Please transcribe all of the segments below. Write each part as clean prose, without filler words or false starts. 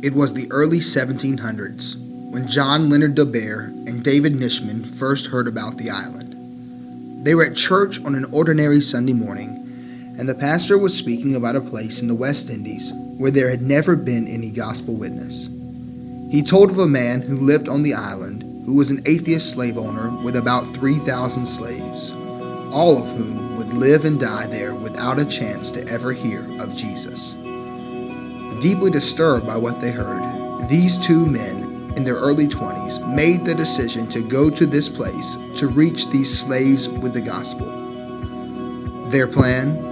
It was the early 1700s when Leonard Dober and David Nitschman first heard about the island. They were at church on an ordinary Sunday morning, and the pastor was speaking about a place in the West Indies where there had never been any gospel witness. He told of a man who lived on the island who was an atheist slave owner with about 3,000 slaves, all of whom would live and die there without a chance to ever hear of Jesus. Deeply disturbed by what they heard, these two men in their early 20s made the decision to go to this place to reach these slaves with the gospel. Their plan?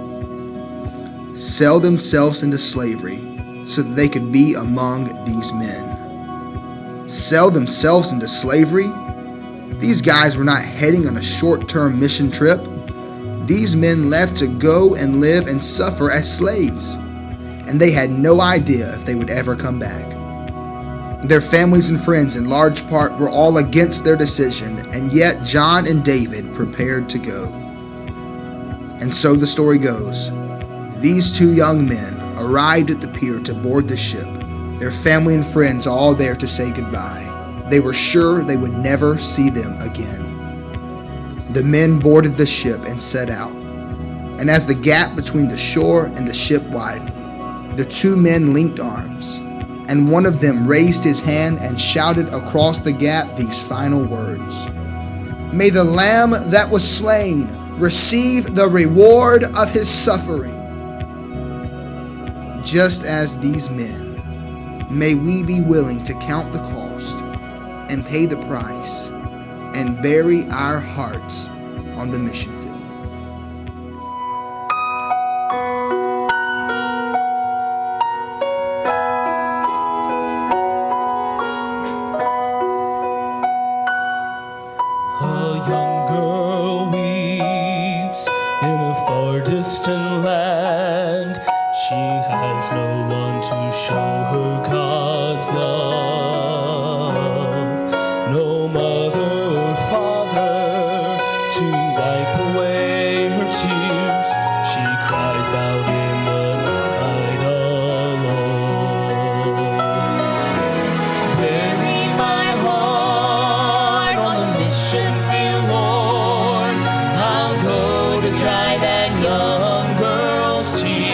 Sell themselves into slavery so that they could be among these men. Sell themselves into slavery? These guys were not heading on a short-term mission trip. These men left to go and live and suffer as slaves, and they had no idea if they would ever come back. Their families and friends in large part were all against their decision, and yet John and David prepared to go. And so the story goes. These two young men arrived at the pier to board the ship, their family and friends all there to say goodbye. They were sure they would never see them again. The men boarded the ship and set out, and as the gap between the shore and the ship widened, the two men linked arms, and one of them raised his hand and shouted across the gap these final words: "May the Lamb that was slain receive the reward of his suffering." Just as these men, may we be willing to count the cost and pay the price and bury our hearts on the mission field. A young girl weeps in a far distant land. She has no one to show her God's love, no mother or father to wipe away her tears. She cries out in the night alone. Bury my heart on the mission field, Lord. I'll go to dry that young girl's tears.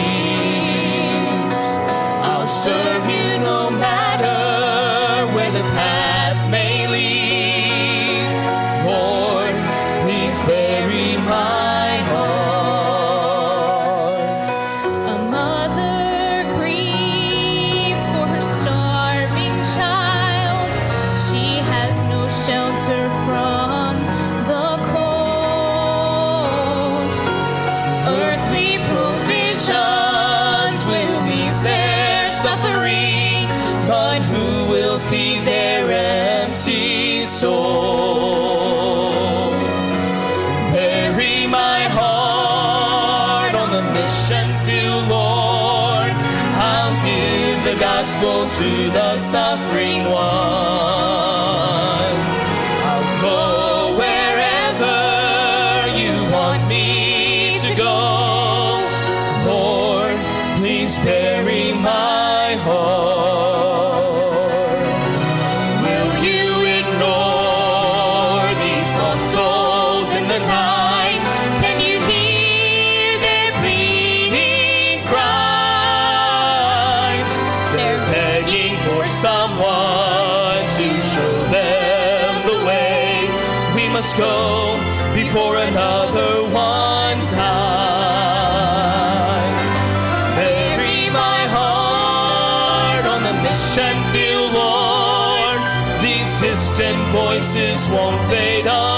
I'll serve you no matter where the path may lead. Lord, please bury my heart. A mother grieves for her starving child. She has no shelter from the cold. Earthly provisions will ease their suffering, but who will feed their empty souls? Bury my heart on the mission field, Lord. I'll give the gospel to the suffering ones. I'll go wherever you want me to go. Lord, please bury my heart. Will you ignore these lost souls in the night? Can you hear their pleading cries? They're begging for someone to show them the way. We must go before another one dies. Bury my heart on the mission field, Lord. These distant voices won't fade on.